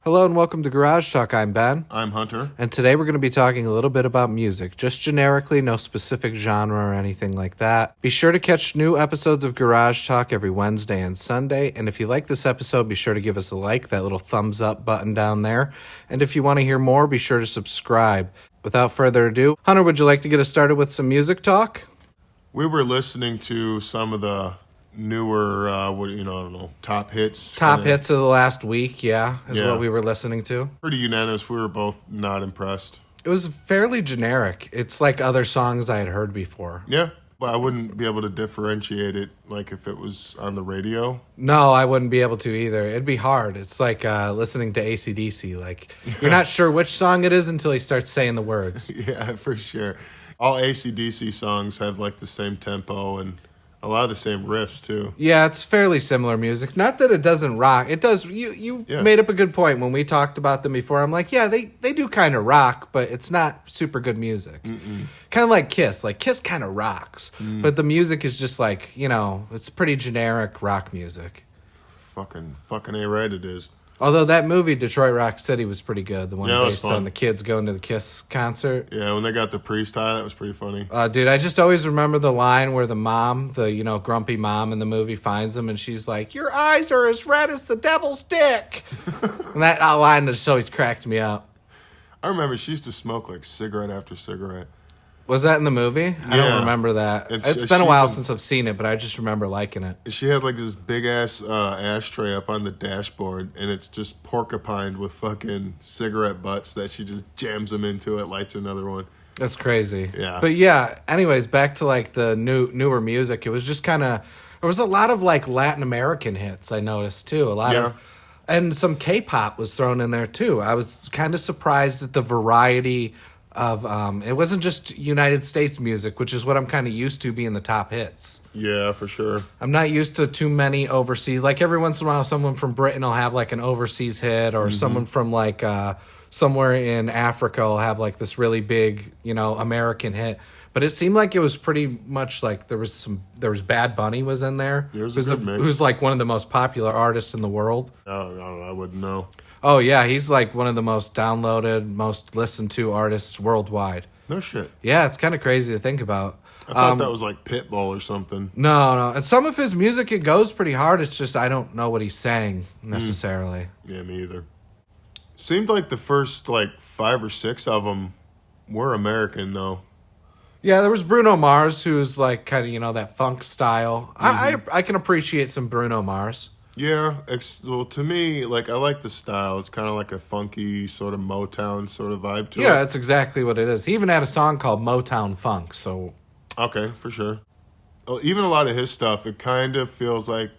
Hello and welcome to Garage Talk. I'm Ben. I'm Hunter. And today we're going to be talking a little bit about music, just generically, no specific genre or anything like that. Be sure to catch new episodes of Garage Talk every Wednesday and Sunday. And if you like this episode, be sure to give us a like, that little thumbs up button down there. And if you want to hear more, be sure to subscribe. Without further ado, Hunter, would you like to get us started with some music talk? We were listening to some of the newer, top hits. Top hits of the last week, is Yeah. what we were listening to. Pretty unanimous. We were both not impressed. It was fairly generic. It's like other songs I had heard before. Yeah, but I wouldn't be able to differentiate it like if it was on the radio. No, I wouldn't be able to either. It'd be hard. It's like listening to AC/DC. Like, you're not sure which song it is until he starts saying the words. Yeah, for sure. All AC/DC songs have like the same tempo and a lot of the same riffs too. Yeah, it's fairly similar music. Not that it doesn't rock. It does. You made up a good point when we talked about them before. I'm like, yeah, they do kind of rock, but it's not super good music. Kind of like Kiss. Like, Kiss kind of rocks, but the music is just like, it's pretty generic rock music. Fucking A right it is. Although that movie, Detroit Rock City, was pretty good. The one Yeah, it was based fun. on the kids going to the Kiss concert. Yeah, when they got the priest tie, that was pretty funny. Dude, I just always remember the line where the mom, the grumpy mom in the movie, finds him and she's like, "Your eyes are as red as the devil's dick." And that line just always cracked me up. I remember she used to smoke like cigarette after cigarette. Was that in the movie? I don't Yeah. remember that. It's- It's been a she while was- since I've seen it, but I just remember liking it. She had like this big ass ashtray up on the dashboard, and it's just porcupined with fucking cigarette butts that she just jams them into it, lights another one. That's crazy. Yeah. But yeah, anyways, back to like the newer music. It was just kind of, there was a lot of like Latin American hits I noticed too. A lot of, and some K-pop was thrown in there too. I was kind of surprised at the variety of, it wasn't just United States music, which is what I'm kind of used to being the top hits. Yeah, for sure. I'm not used to too many overseas. Like every once in a while, someone from Britain will have like an overseas hit, or someone from like somewhere in Africa will have like this really big, American hit. But it seemed like it was pretty much like there was Bad Bunny was in there. There's a good mix. Who's like one of the most popular artists in the world. I wouldn't know. Oh yeah, he's like one of the most downloaded, most listened to artists worldwide. No shit. Yeah, it's kind of crazy to think about. I thought that was like Pitbull or something. No. And some of his music, it goes pretty hard. It's just I don't know what he's saying necessarily. Yeah, me either. Seemed like the first like 5 or 6 of them were American though. Yeah, there was Bruno Mars, who's like kind of, that funk style. I can appreciate some Bruno Mars. Yeah, well, to me, like I like the style. It's kind of like a funky sort of Motown sort of vibe to it. Yeah, that's exactly what it is. He even had a song called Motown Funk, so... Okay, for sure. Well, even a lot of his stuff, it kind of feels like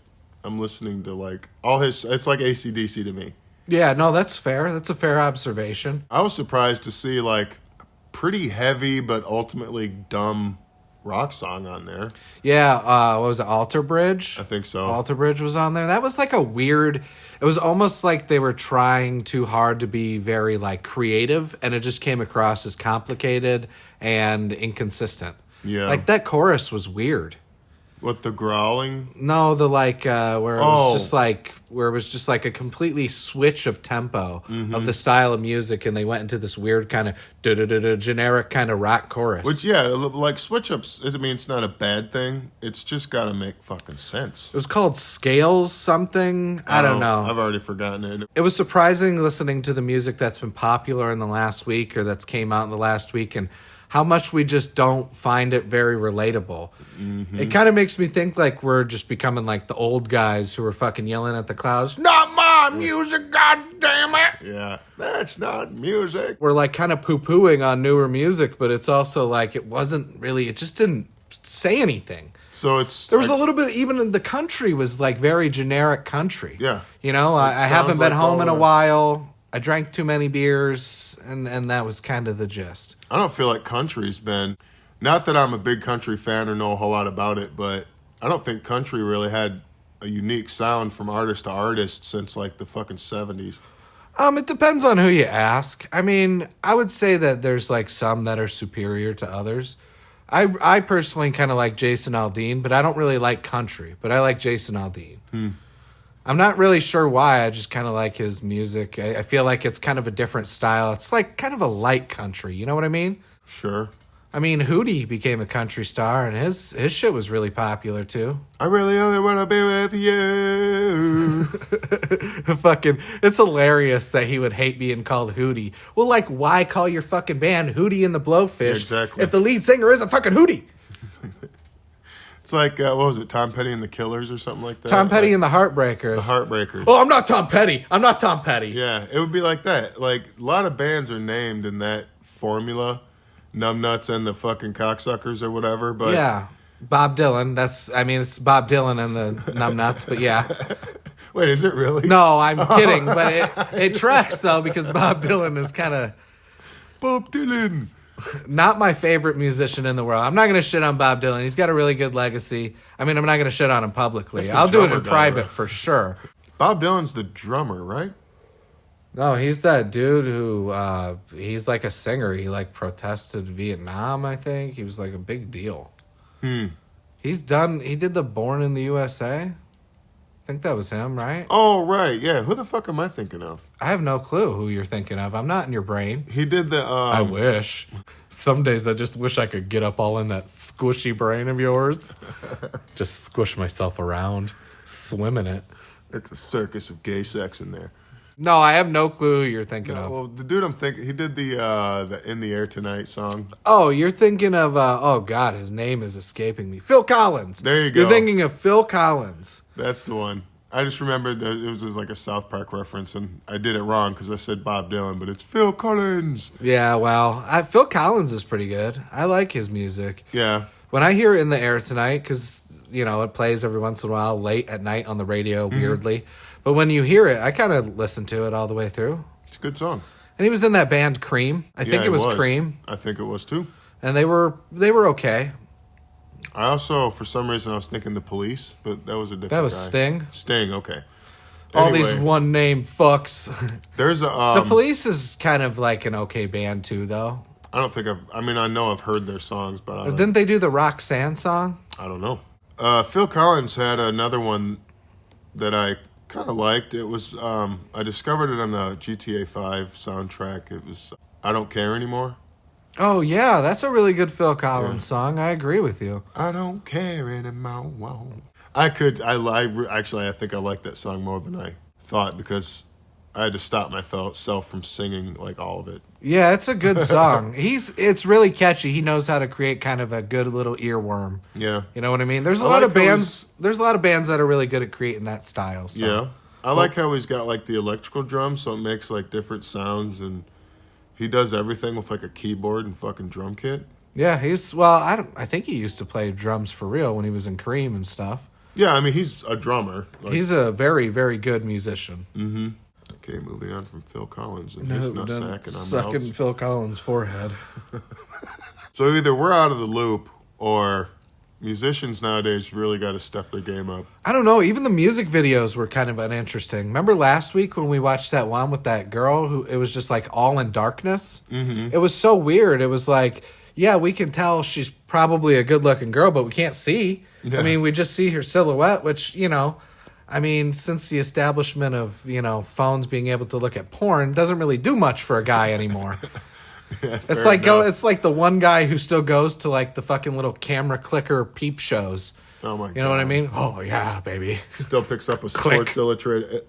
I'm listening to like all his. It's like AC/DC to me. Yeah, no, that's fair. That's a fair observation. I was surprised to see like pretty heavy but ultimately dumb rock song on there. Yeah, what was it, Alter Bridge? I think so. Alter Bridge was on there. That was like a weird... It was almost like they were trying too hard to be very like creative, and it just came across as complicated and inconsistent. Yeah. Like that chorus was weird. What, the growling? No, the like where it was just like a completely switch of tempo of the style of music, and they went into this weird kind of generic kind of rock chorus. Which, yeah, like switch ups. I mean, it's not a bad thing. It's just got to make fucking sense. It was called Scales something. I don't know. I've already forgotten it. It was surprising listening to the music that's been popular in the last week or that's came out in the last week, and how much we just don't find it very relatable. It kind of makes me think like we're just becoming like the old guys who are fucking yelling at the clouds, "Not my music, god damn it!" Yeah, that's not music. We're like kind of poo-pooing on newer music, but it's also like it just didn't say anything. So it's There was a little bit, even in the country was like very generic country. Yeah. I haven't sounds been like home all in a the- while. I drank too many beers, and that was kind of the gist. I don't feel like country's been, not that I'm a big country fan or know a whole lot about it, but I don't think country really had a unique sound from artist to artist since like the fucking 70s. It depends on who you ask. I mean, I would say that there's like some that are superior to others. I personally kind of like Jason Aldean, but I don't really like country, but I like Jason Aldean. I'm not really sure why. I just kind of like his music. I feel like it's kind of a different style. It's like kind of a light country. You know what I mean? Sure. I mean, Hootie became a country star, and his shit was really popular too. I really only want to be with you. Fucking, it's hilarious that he would hate being called Hootie. Well, like, why call your fucking band Hootie and the Blowfish Exactly. if the lead singer isn't fucking Hootie? It's like, what was it, Tom Petty and the Killers or something like that? Tom Petty and the Heartbreakers. The Heartbreakers. Oh, I'm not Tom Petty. I'm not Tom Petty. Yeah, it would be like that. Like, a lot of bands are named in that formula. Numbnuts and the fucking Cocksuckers or whatever, but... Yeah. Bob Dylan. It's Bob Dylan and the Numbnuts, but yeah. Wait, is it really? No, I'm kidding, but it tracks, though, because Bob Dylan is kind of Bob Dylan. not my favorite musician in the world. I'm not going to shit on Bob Dylan. He's got a really good legacy. I mean, I'm not going to shit on him publicly. That's the I'll do it in drummer guy, private right? for sure. Bob Dylan's the drummer, right? No, he's that dude who, he's like a singer. He like protested Vietnam, I think. He was like a big deal. He did the Born in the USA. I think that was him, right? Oh, right, yeah. Who the fuck am I thinking of? I have no clue who you're thinking of. I'm not in your brain. He did the... I wish. Some days I just wish I could get up all in that squishy brain of yours. Just squish myself around, swim in it. It's a circus of gay sex in there. No, I have no clue who you're thinking of. Well, the dude I'm thinking... He did the In the Air Tonight song. Oh, you're thinking of, oh God, his name is escaping me. Phil Collins. There you go. You're thinking of Phil Collins. That's the one. I just remembered that it was like a South Park reference, and I did it wrong because I said Bob Dylan, but it's Phil Collins. Yeah, well, Phil Collins is pretty good. I like his music. Yeah. When I hear In the Air Tonight, because, it plays every once in a while late at night on the radio, weirdly. But when you hear it, I kind of listen to it all the way through. It's a good song. And he was in that band Cream. I think Yeah, it was Cream. I think it was too. And they were okay. I also, for some reason, I was thinking The Police, but that was a different That was guy. Sting. Sting, okay. All these Anyway, one name fucks. There's a... The Police is kind of like an okay band too, though. I don't think I know I've heard their songs, but Didn't they do the Roxanne song? I don't know. Phil Collins had another one that I kind of liked. It was, I discovered it on the GTA 5 soundtrack. It was I Don't Care Anymore. Oh, yeah, that's a really good Phil Collins song. I agree with you. I don't care anymore. I think I like that song more than I thought because I had to stop myself from singing like all of it. Yeah, it's a good song. It's really catchy. He knows how to create kind of a good little earworm. Yeah. You know what I mean? There's a I lot like of how bands. There's a lot of bands that are really good at creating that style. So. Yeah. I like how he's got like the electrical drum, so it makes like different sounds, and he does everything with like a keyboard and fucking drum kit. Yeah, I think he used to play drums for real when he was in Cream and stuff. Yeah, I mean he's a drummer. Like, He's a very, very good musician. okay, moving on from Phil Collins and his nutsack and sucking mouths. Phil Collins' forehead. So either we're out of the loop or musicians nowadays really got to step their game up. I don't know. Even the music videos were kind of uninteresting. Remember last week when we watched that one with that girl who it was just like all in darkness? Mm-hmm. It was so weird. It was like, yeah, we can tell she's probably a good looking girl, but we can't see. Yeah. I mean, we just see her silhouette, which, I mean, since the establishment of, phones being able to look at porn doesn't really do much for a guy anymore. Yeah, It's fair like enough. it's like the one guy who still goes to like the fucking little camera clicker peep shows. Oh my god. You know what I mean? Oh yeah, baby. Still picks up a Click. Sports Illustrated.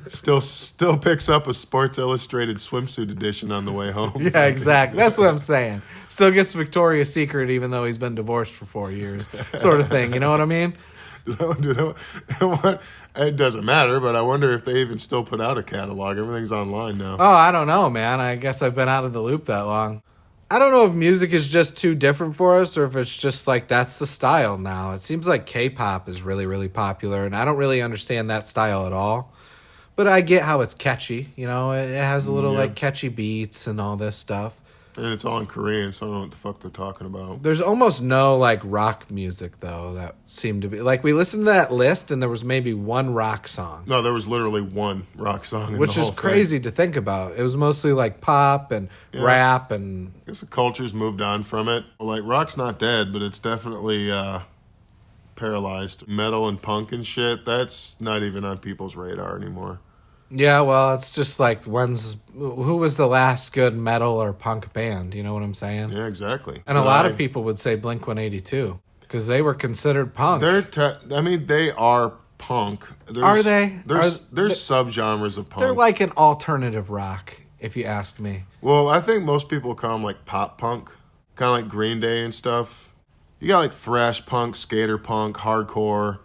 Still picks up a Sports Illustrated swimsuit edition on the way home. Yeah, exactly. That's what I'm saying. Still gets Victoria's Secret even though he's been divorced for 4 years, sort of thing. You know what I mean? It doesn't matter, but I wonder if they even still put out a catalog. Everything's online now. Oh, I don't know, man. I guess I've been out of the loop that long. I don't know if music is just too different for us or if it's just like that's the style now. It seems like K-pop is really, really popular, and I don't really understand that style at all. But I get how it's catchy. It has a little like catchy beats and all this stuff. And it's all in Korean, so I don't know what the fuck they're talking about. There's almost no like rock music though that seemed to be like we listened to that list and there was maybe one rock song. No, there was literally one rock song in Which the is whole thing. crazy to think about. It was mostly like pop and rap and I guess the culture's moved on from it. Like, rock's not dead, but it's definitely paralyzed. Metal and punk and shit, that's not even on people's radar anymore. Yeah, well, it's just like who was the last good metal or punk band? You know what I'm saying? Yeah, exactly. And a lot of people would say Blink-182 because they were considered punk. They are punk. Are they? There's subgenres of punk. They're like an alternative rock, if you ask me. Well, I think most people call them like pop punk, kind of like Green Day and stuff. You got like thrash punk, skater punk, hardcore,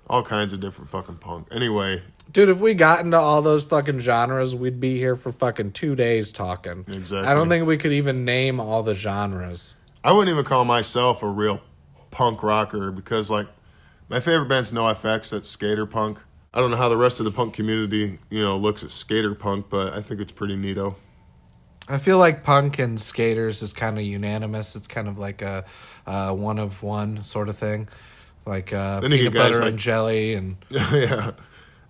all kinds of different fucking punk. Anyway. Dude, if we got into all those fucking genres, we'd be here for fucking 2 days talking. Exactly. I don't think we could even name all the genres. I wouldn't even call myself a real punk rocker because, like, my favorite band's NoFX. That's skater punk. I don't know how the rest of the punk community, looks at skater punk, but I think it's pretty neato. I feel like punk and skaters is kind of unanimous. It's kind of like a one of one sort of thing. Like peanut butter and jelly and... Yeah.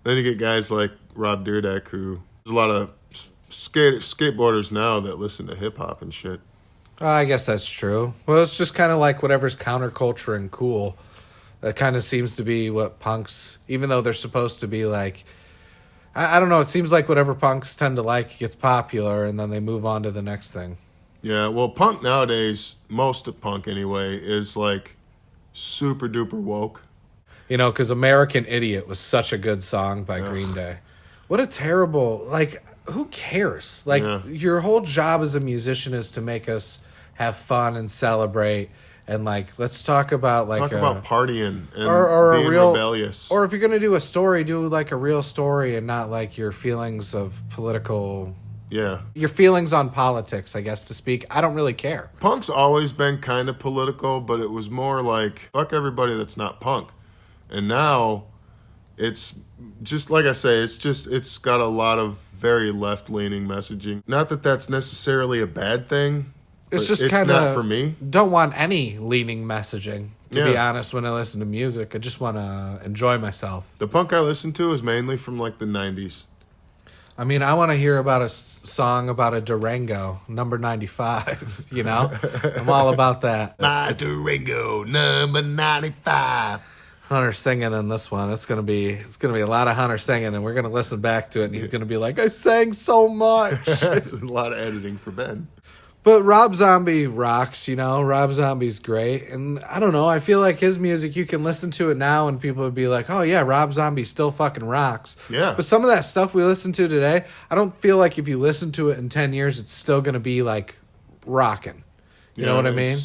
Then you get guys like Rob Dyrdek, who... There's a lot of skateboarders now that listen to hip-hop and shit. I guess that's true. Well, it's just kind of like whatever's counterculture and cool. That kind of seems to be what punks... Even though they're supposed to be like... I don't know. It seems like whatever punks tend to like gets popular, and then they move on to the next thing. Yeah, well, punk nowadays, most of punk anyway, is like super duper woke. Because American Idiot was such a good song by Green Day. What a terrible... Like, who cares? Like, your whole job as a musician is to make us have fun and celebrate. And, like, let's talk about, like... Talk about partying and or being a real, rebellious. Or if you're going to do a story, do, like, a real story and not, like, your feelings of political... Yeah. Your feelings on politics, I guess, to speak. I don't really care. Punk's always been kind of political, but it was more like, fuck everybody that's not punk. And now, it's just, like I say, it's got a lot of very left-leaning messaging. Not that that's necessarily a bad thing. It's just kind of... not for me. Don't want any leaning messaging, to be honest, when I listen to music. I just want to enjoy myself. The punk I listen to is mainly from, like, the 90s. I mean, I want to hear about a song about a Durango, number 95, I'm all about that. Durango, number 95. Hunter singing in this one. It's gonna be a lot of Hunter singing, and we're gonna listen back to it, and he's gonna be like, "I sang so much." It's a lot of editing for Ben. But Rob Zombie rocks, Rob Zombie's great, and I don't know. I feel like his music, you can listen to it now, and people would be like, "Oh yeah, Rob Zombie still fucking rocks." Yeah. But some of that stuff we listen to today, I don't feel like if you listen to it in 10 years, it's still gonna be like rocking. You know what I mean?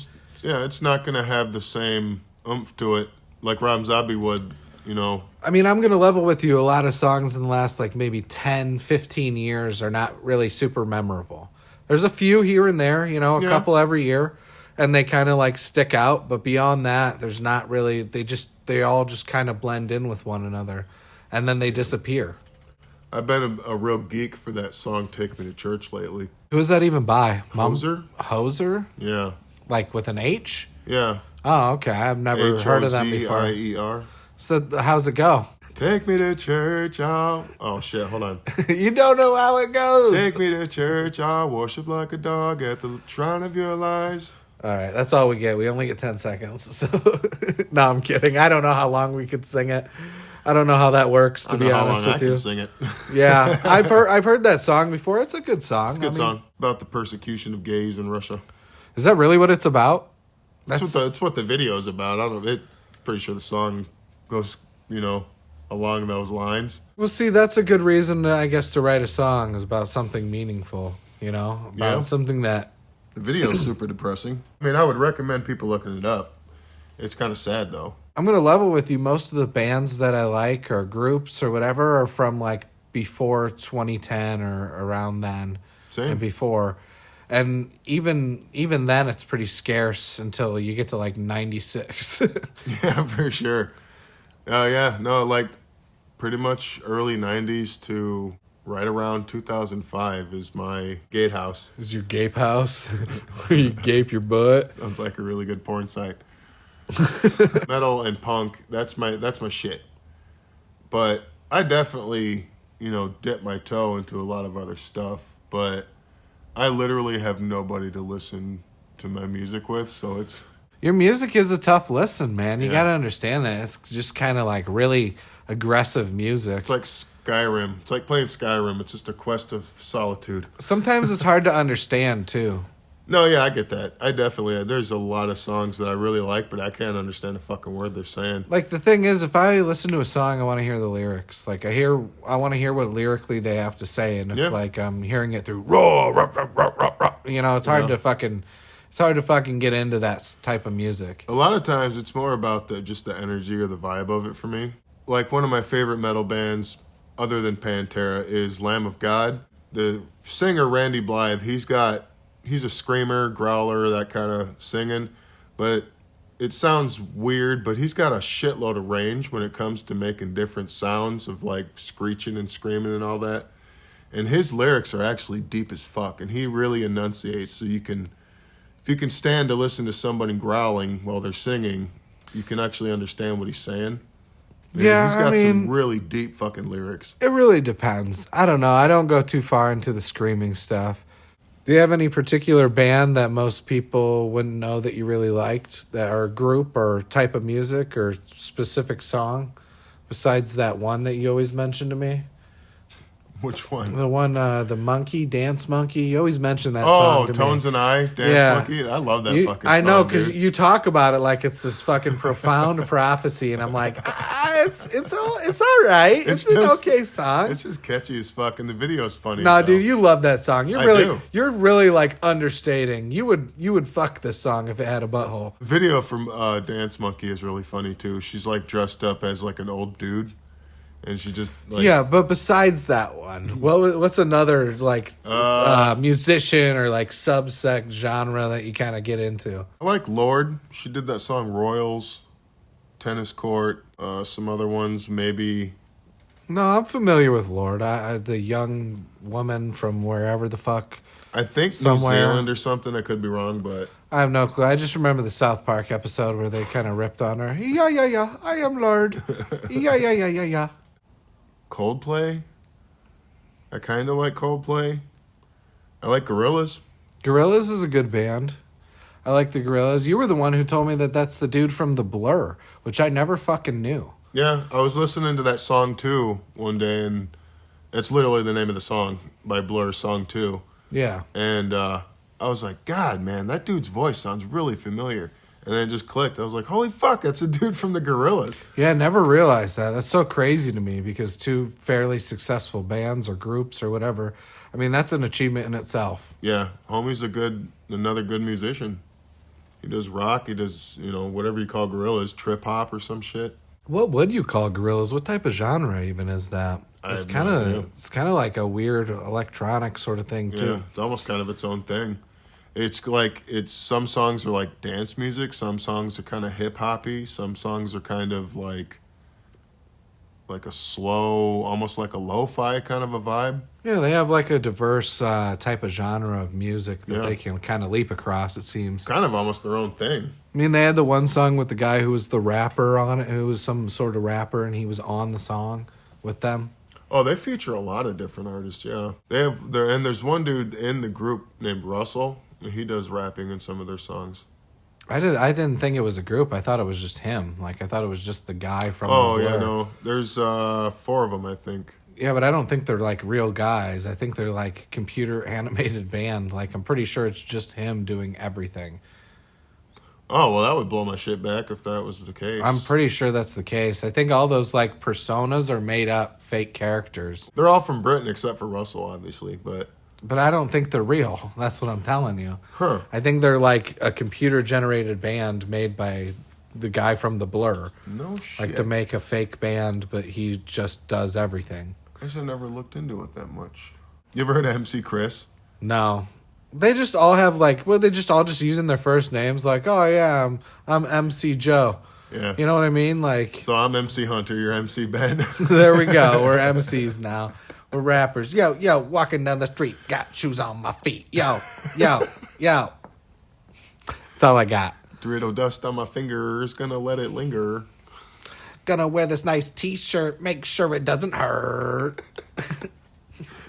It's not gonna have the same oomph to it like Rob Zombie would, I mean, I'm going to level with you. A lot of songs in the last, like, maybe 10, 15 years are not really super memorable. There's a few here and there, a couple every year, and they kind of, like, stick out. But beyond that, there's not really... They all just kind of blend in with one another, and then they disappear. I've been a real geek for that song, Take Me to Church, lately. Who is that even by? Hoser? Hoser? Yeah. Like with an H? Yeah. Oh, okay. I've never heard of them before. Hozier. So how's it go? Take me to church, oh shit, hold on. You don't know how it goes. Take me to church, I'll worship like a dog at the shrine of your lies. All right, that's all we get. We only get 10 seconds. So no, I'm kidding. I don't know how long we could sing it. I don't know how that works, to be honest with you. I can sing it. Yeah, I've heard that song before. It's a good song. It's a good song about the persecution of gays in Russia. Is that really what it's about? That's what the video is about. Pretty sure the song goes, along those lines. Well, see, that's a good reason, I guess, to write a song is about something meaningful, about something that... The video's super depressing. I mean, I would recommend people looking it up. It's kind of sad, though. I'm going to level with you. Most of the bands that I like or groups or whatever are from, like, before 2010 or around then. Same. And before... And even then, it's pretty scarce until you get to, like, 96. Yeah, for sure. Like, pretty much early 90s to right around 2005 is my gatehouse. Is your gape house? Where you gape your butt? Sounds like a really good porn site. Metal and punk, that's my shit. But I definitely, dip my toe into a lot of other stuff, but... I literally have nobody to listen to my music with, so it's... Your music is a tough listen, man. You Yeah. got to understand that. It's just kind of like really aggressive music. It's like Skyrim. It's like playing Skyrim. It's just a quest of solitude. Sometimes it's hard to understand, too. No, yeah, I get that. I definitely, there's a lot of songs that I really like, but I can't understand a fucking word they're saying. Like, the thing is, if I listen to a song, I want to hear the lyrics. Like, I want to hear what lyrically they have to say. And if, Yeah. like, I'm hearing it through, raw, rah, rah, rah, rah, rah, you know, it's hard to fucking get into that type of music. A lot of times it's more about just the energy or the vibe of it for me. Like one of my favorite metal bands, other than Pantera, is Lamb of God. The singer Randy Blythe, he's a screamer, growler, that kind of singing, but it sounds weird, but he's got a shitload of range when it comes to making different sounds of like screeching and screaming and all that. And his lyrics are actually deep as fuck, and he really enunciates, so if you can stand to listen to somebody growling while they're singing, you can actually understand what he's saying. And Yeah, he's got I mean, some really deep fucking lyrics. it really depends. I don't know. I don't go too far into the screaming stuff. Do you have any particular band that most people wouldn't know that you really liked, that or group or type of music or specific song, besides that one that you always mention to me? Which one? The one, the monkey, Dance Monkey. You always mention that song to Tones me. and I, Dance Yeah. Monkey. I love that fucking song. I know, because dude. you talk about it like it's this fucking profound prophecy, and I'm like, it's all right. It's an just- okay song. It's just catchy as fuck, and the video's funny. Nah, so. dude, you love that song. I do. You're really like understating. You would fuck this song if it had a butthole. The video from Dance Monkey is really funny too. She's like dressed up as like an old dude, and she just like Yeah, but besides that one, what's another like musician or like subsect genre that you kind of get into? I like Lorde. She did that song Royals, Tennis Court, some other ones maybe. No, I'm familiar with Lord. The young woman from wherever the fuck. I think Somewhere. New Zealand or something. I could be wrong, but I have no clue. I just remember the South Park episode where they kind of ripped on her. Yeah, I am Lord. Yeah. Coldplay. I kind of like Coldplay. I like Gorillaz. Gorillaz is a good band. I like the Gorillaz. You were the one who told me that that's the dude from The Blur, which I never fucking knew. Yeah, I was listening to that song too one day, and it's literally the name of the song by Blur, Song 2. Yeah. And I was like, God, man, that dude's voice sounds really familiar. And then it just clicked. I was like, holy fuck, that's a dude from the Gorillaz. Yeah, I never realized that. That's so crazy to me because two fairly successful bands or groups or whatever, I mean, that's an achievement in itself. Yeah, homie's another good musician. He does rock. He does, whatever you call Gorillaz, trip hop or some shit. What would you call Gorillaz? What type of genre even is that? I It's have kind no idea. of like a weird electronic sort of thing too. Yeah, it's almost kind of its own thing. It's some songs are like dance music, some songs are kind of hip hoppy, some songs are kind of like a slow, almost like a lo-fi kind of a vibe. Yeah, they have like a diverse type of genre of music that Yeah. they can kind of leap across, it seems. Kind of almost their own thing. I mean, they had the one song with the guy who was the rapper on it, who was some sort of rapper, and he was on the song with them. Oh, they feature a lot of different artists, yeah. And there's one dude in the group named Russell, and he does rapping in some of their songs. I didn't think it was a group. I thought it was just him. Like, I thought it was just the guy from Oh, the yeah, Blur. no. There's 4 of them, I think. Yeah, but I don't think they're like real guys. I think they're like computer animated band. Like, I'm pretty sure it's just him doing everything. Oh, well, that would blow my shit back if that was the case. I'm pretty sure that's the case. I think all those like personas are made up fake characters. They're all from Britain except for Russell, obviously, but... But I don't think they're real. That's what I'm telling you. Huh. I think they're like a computer generated band made by the guy from the Blur. No shit. Like to make a fake band, but he just does everything. I guess I never looked into it that much. You ever heard of MC Chris? No. They just all have like, they just all just using their first names. Like, oh yeah, I'm MC Joe. Yeah. You know what I mean? Like, So I'm MC Hunter, you're MC Ben. there we go. We're MCs now. We're rappers. Yo, walking down the street, got shoes on my feet. Yo. That's all I got. Dorito dust on my fingers, gonna let it linger. Gonna wear this nice t-shirt, make sure it doesn't hurt.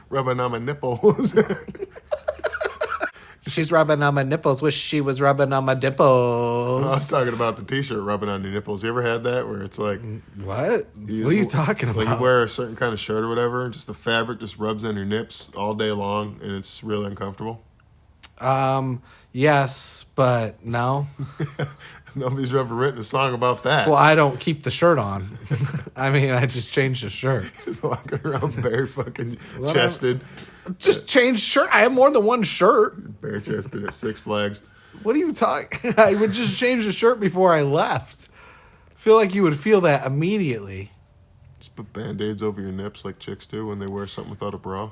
Rubbing on my nipples. She's rubbing on my nipples. Wish she was rubbing on my I was dimples. talking about the T-shirt rubbing on your nipples. You ever had that where it's like What? What are you talking about? like you wear a certain kind of shirt or whatever, and just the fabric just rubs on your nips all day long, and it's really uncomfortable. Yes, but no. Nobody's ever written a song about that. Well, I don't keep the shirt on. I mean, I just changed the shirt. Just walking around bare fucking chested, Just change shirt. I have more than one shirt. bare chested at Six Flags. What are you talking? I would just change the shirt before I left. I feel like you would feel that immediately. Just put band-aids over your nips like chicks do when they wear something without a bra.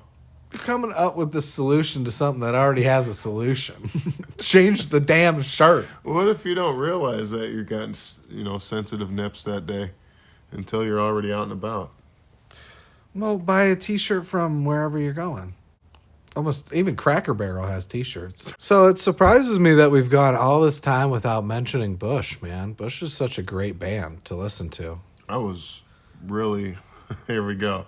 You're coming up with the solution to something that already has a solution. Change the damn shirt. What if you don't realize that you're getting, sensitive nips that day until you're already out and about? Well, buy a t-shirt from wherever you're going. Almost even Cracker Barrel has t-shirts. So it surprises me that we've gone all this time without mentioning Bush, man. Bush is such a great band to listen to. I was really, here we go.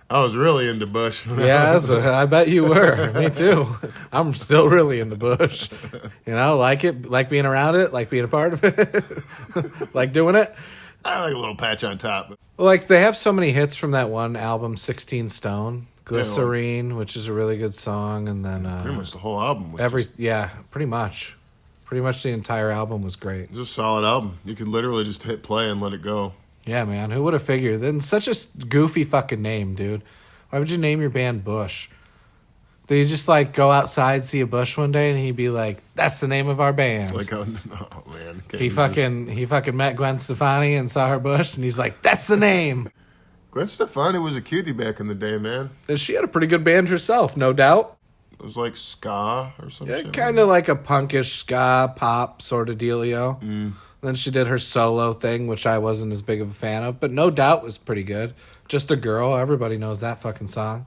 I was really into Bush. Yeah, I bet you were. Me too. I'm still really into Bush. Like it, like being around it, like being a part of it, like doing it. I like a little patch on top. Like they have so many hits from that one album, 16 Stone, Glycerine, which is a really good song, and then Pretty much the whole album. Was pretty much the entire album was great. It's a solid album. You could literally just hit play and let it go. Yeah, man. Who would have figured? Then such a goofy fucking name, dude. Why would you name your band Bush? Do you just like go outside, see a bush one day, and he'd be like, "That's the name of our band." Like, oh man, he fucking met Gwen Stefani and saw her bush, and he's like, "That's the name." Gwen Stefani was a cutie back in the day, man. And she had a pretty good band herself, no doubt. It was like ska or something. Yeah, kind of like a punkish ska pop sort of dealio. Then she did her solo thing, which I wasn't as big of a fan of, but No Doubt was pretty good. Just a Girl, everybody knows that fucking song.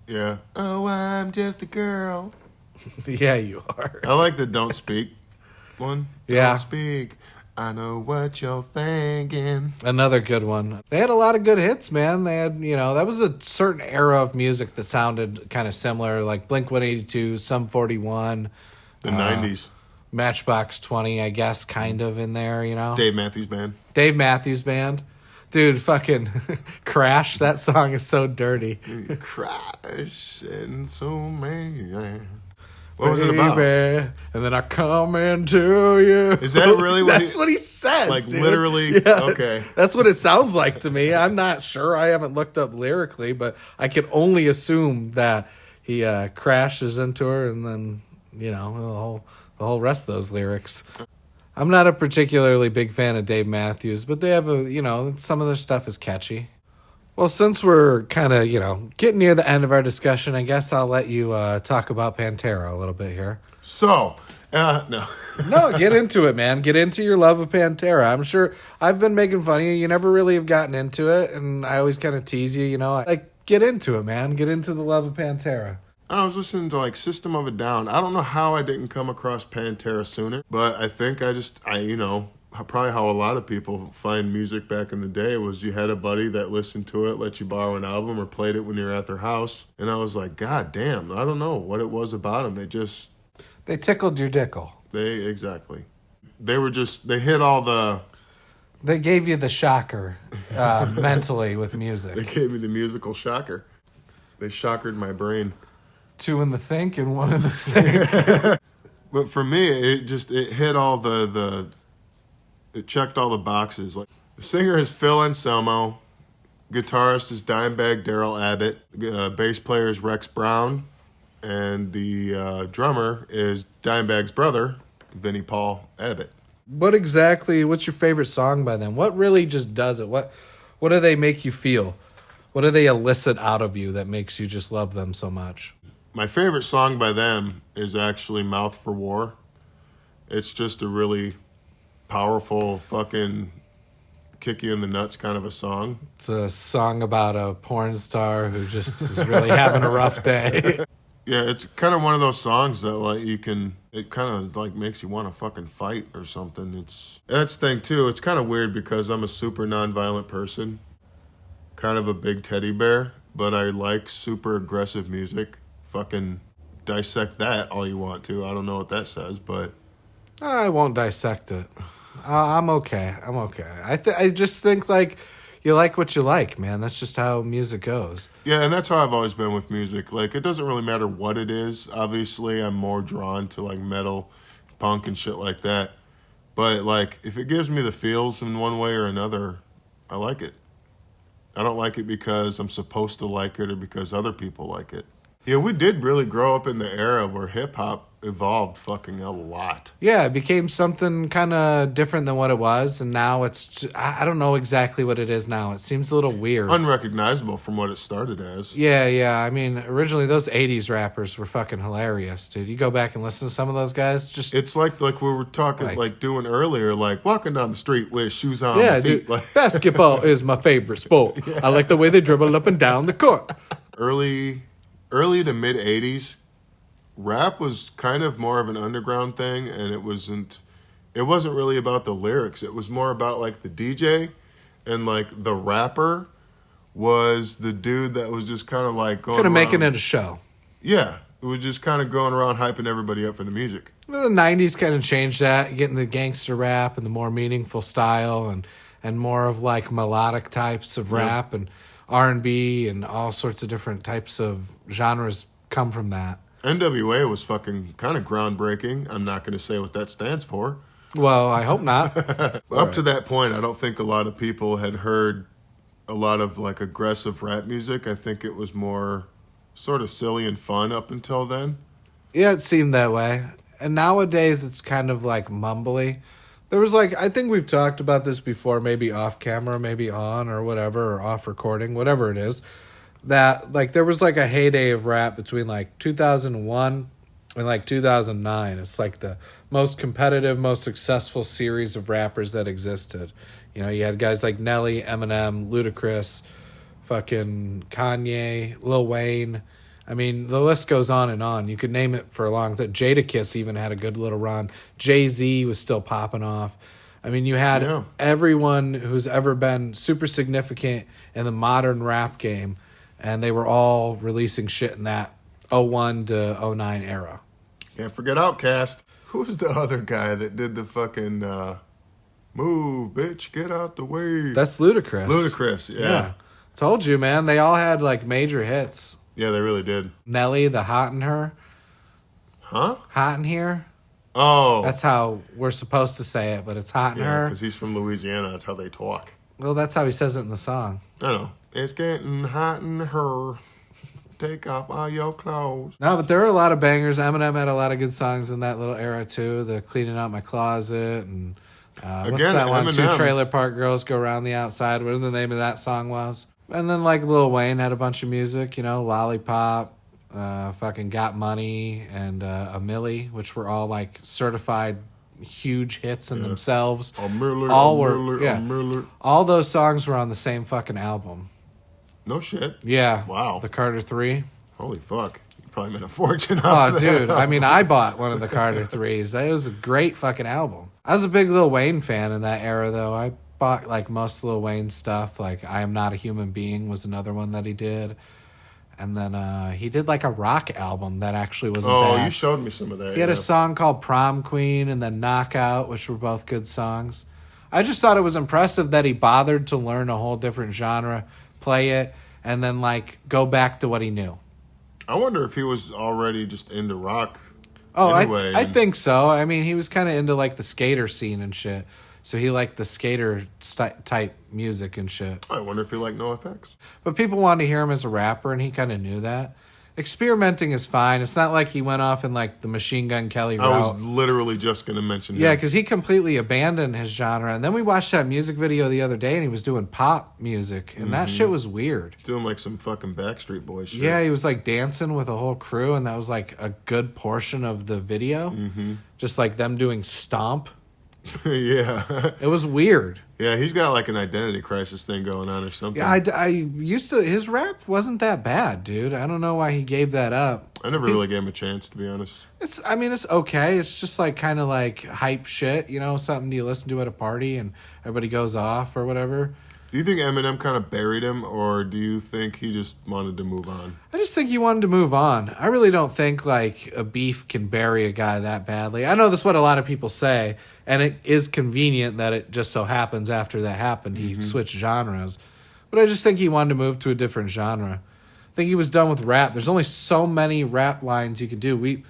Yeah. Oh, I'm just a girl. Yeah, you are. I like the Don't Speak one. Yeah. Don't speak. I know what you're thinking. Another good one. They had a lot of good hits, man. They had, that was a certain era of music that sounded kind of similar, like Blink-182, Sum 41. The 90s. Matchbox 20, I guess, kind of in there, Dave Matthews Band. Dave Matthews Band. Dude, fucking Crash, that song is so dirty. Crash and so man. What was it about? And then I come into you. Is that really what That's what he says, like, dude. literally? Yeah. Okay. That's what it sounds like to me. I'm not sure. I haven't looked up lyrically, but I can only assume that he crashes into her and then, the whole rest of those lyrics. I'm not a particularly big fan of Dave Matthews, but they have some of their stuff is catchy. Well, since we're kind of, getting near the end of our discussion, I guess I'll let you talk about Pantera a little bit here. So, no. No, get into it, man. Get into your love of Pantera. I'm sure I've been making fun of you. You never really have gotten into it, and I always kind of tease you, Like, get into it, man. Get into the love of Pantera. I was listening to like System of a Down. I don't know how I didn't come across Pantera sooner, but I think probably how a lot of people find music back in the day was you had a buddy that listened to it, let you borrow an album or played it when you were at their house. And I was like, God damn, I don't know what it was about them. They tickled your dickle. Exactly. They hit all the... They gave you the shocker mentally with music. They gave me the musical shocker. They shockered my brain. 2 in the think and 1 in the stink. But for me, it hit all it checked all the boxes. Like the singer is Phil Anselmo, guitarist is Dimebag Darrell Abbott, bass player is Rex Brown, and the drummer is Dimebag's brother, Vinnie Paul Abbott. What's your favorite song by them? What really just does it? What do they make you feel? What do they elicit out of you that makes you just love them so much? My favorite song by them is actually Mouth for War. It's just a really powerful fucking kick you in the nuts kind of a song. It's a song about a porn star who just is really having a rough day. Yeah, it's kind of one of those songs that like it kind of like makes you want to fucking fight or something. That's the thing too. It's kind of weird because I'm a super nonviolent person, kind of a big teddy bear, but I like super aggressive music. Fucking dissect that all you want to. I don't know what that says, but I won't dissect it. I'm okay. I'm okay. I just think like you like what you like, man. That's just how music goes. yeah, and that's how I've always been with music. Like, it doesn't really matter what it is. Obviously, I'm more drawn to like metal, punk, and shit like that. But like, if it gives me the feels in one way or another, I like it. I don't like it because I'm supposed to like it or because other people like it. Yeah, we did really grow up in the era where hip hop evolved fucking a lot. Yeah, it became something kind of different than what it was, and now I don't know exactly what it is now. It seems a little weird. Unrecognizable from what it started as. Yeah. I mean, originally those '80s rappers were fucking hilarious, dude. You go back and listen to some of those guys. Just It's like we were talking, like doing earlier, like walking down the street with shoes on yeah, feet. dude. Like, Basketball is my favorite sport. I like the way they dribble up and down the court. early to mid 80s, rap was kind of more of an underground thing, and it wasn't really about the lyrics. It was more about like the DJ, and like the rapper was the dude that was just kind of like going Kind of making around- it a show. Yeah, it was just kind of going around hyping everybody up for the music. Well, the '90s kind of changed that, getting the gangster rap and the more meaningful style, and more of like melodic types of rap and R&B and all sorts of different types of genres come from that. NWA was fucking kind of groundbreaking. I'm not going to say what that stands for. Well, I hope not. Up to that point, I don't think a lot of people had heard a lot of like aggressive rap music. I think it was more sort of silly and fun up until then. Yeah, it seemed that way. And nowadays it's kind of like mumbly. There was like, I think we've talked about this before, maybe off camera, maybe on or whatever, or off recording, whatever it is. That like there was like a heyday of rap between like 2001 and like 2009. It's like the most competitive, most successful series of rappers that existed. You know, you had guys like Nelly, Eminem, Ludacris, fucking Kanye, Lil Wayne. I mean, the list goes on and on. You could name it for a long time. Jadakiss even had a good little run. Jay-Z was still popping off. I mean, you had everyone who's ever been super significant in the modern rap game, and they were all releasing shit in that 01 to 09 era. Can't forget Outkast. Who's the other guy that did the fucking move, bitch, get out the way? That's Ludacris. Ludacris, yeah. Told you, man. They all had like major hits. Yeah, they really did. Nelly, the Hot in Her. Huh? Hot in Here. Oh. That's how we're supposed to say it, but it's Hot in Her. Because he's from Louisiana. That's how they talk. Well, that's how he says it in the song. I know. It's getting hot in her. Take off all your clothes. No, but there were a lot of bangers. Eminem had a lot of good songs in that little era, too. The Cleaning Out My Closet and what's Again, that one? Eminem. Two Trailer Park Girls Go Around the Outside. Whatever the name of that song was. And then like Lil Wayne had a bunch of music, you know, Lollipop, fucking Got Money, and A Milli, which were all like certified huge hits in themselves. A Miller, all a were, Miller, yeah. a Miller. All those songs were on the same fucking album. No shit. Yeah. Wow. The Carter 3. Holy fuck. You probably made a fortune Oh, off of that. dude. I mean, I bought one of the Carter 3s. That was a great fucking album. I was a big Lil Wayne fan in that era, though. I bought like most of Lil Wayne's stuff. Like I Am Not a Human Being was another one that he did. And then he did like a rock album that actually wasn't bad. You showed me some of that. He had a song called Prom Queen and then Knockout, which were both good songs. I just thought it was impressive that he bothered to learn a whole different genre, play it, and then like go back to what he knew. I wonder if he was already just into rock. Oh, anyway. I think so. I mean, he was kind of into like the skater scene and shit. So he liked the skater type music and shit. I wonder if he liked NoFX. But people wanted to hear him as a rapper, and he kind of knew that. Experimenting is fine. It's not like he went off in like the Machine Gun Kelly route. I was literally just going to mention Yeah, him. because he completely abandoned his genre. And then we watched that music video the other day, and he was doing pop music, and that shit was weird. Doing like some fucking Backstreet Boys shit. Yeah, he was like dancing with a whole crew, and that was like a good portion of the video. Mm-hmm. Just like them doing stomp. Yeah. It was weird. Yeah, he's got like an identity crisis thing going on or something. Yeah, I used to. His rap wasn't that bad, dude. I don't know why he gave that up. I never really gave him a chance, to be honest. It's okay. It's just like kind of like hype shit, you know, something you listen to at a party and everybody goes off or whatever. Do you think Eminem kind of buried him, or do you think he just wanted to move on? I just think he wanted to move on. I really don't think like a beef can bury a guy that badly. I know that's what a lot of people say, and it is convenient that it just so happens after that happened he switched genres. But I just think he wanted to move to a different genre. I think he was done with rap. There's only so many rap lines you can do.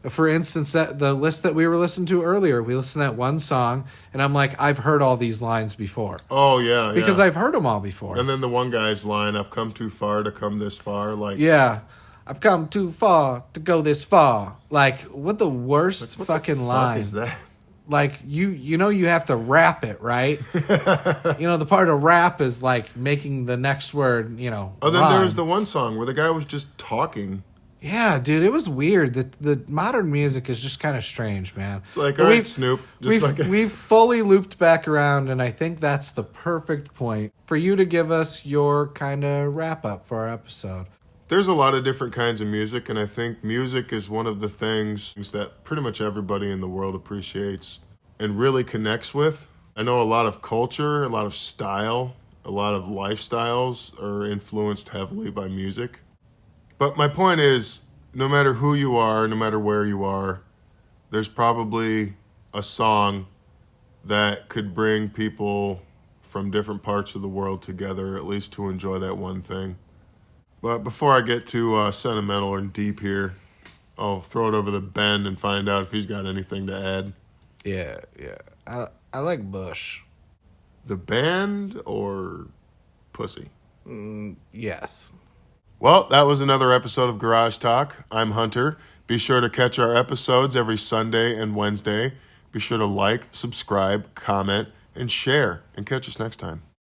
For instance, that the list that we were listening to earlier, we listened to that one song, and I'm like, I've heard all these lines before. Oh, yeah. Because yeah. I've heard them all before. And then the one guy's line, I've come too far to come this far. Like, Yeah. I've come too far to go this far. Like, what the worst what fucking the fuck line. is that? Like, you know you have to rap it, right? The part of rap is like making the next word, Oh, then there rhyme. was the one song where the guy was just talking. Yeah, dude, it was weird. The modern music is just kind of strange, man. It's like, But all right, Snoop. We've fully looped back around, and I think that's the perfect point for you to give us your kind of wrap up for our episode. There's a lot of different kinds of music, and I think music is one of the things that pretty much everybody in the world appreciates and really connects with. I know a lot of culture, a lot of style, a lot of lifestyles are influenced heavily by music. But my point is, no matter who you are, no matter where you are, there's probably a song that could bring people from different parts of the world together, at least to enjoy that one thing. But before I get too sentimental and deep here, I'll throw it over to Ben and find out if he's got anything to add. Yeah. I like Bush. The band or pussy? Yes. Well, that was another episode of Garage Talk. I'm Hunter. Be sure to catch our episodes every Sunday and Wednesday. Be sure to like, subscribe, comment, and share. And catch us next time.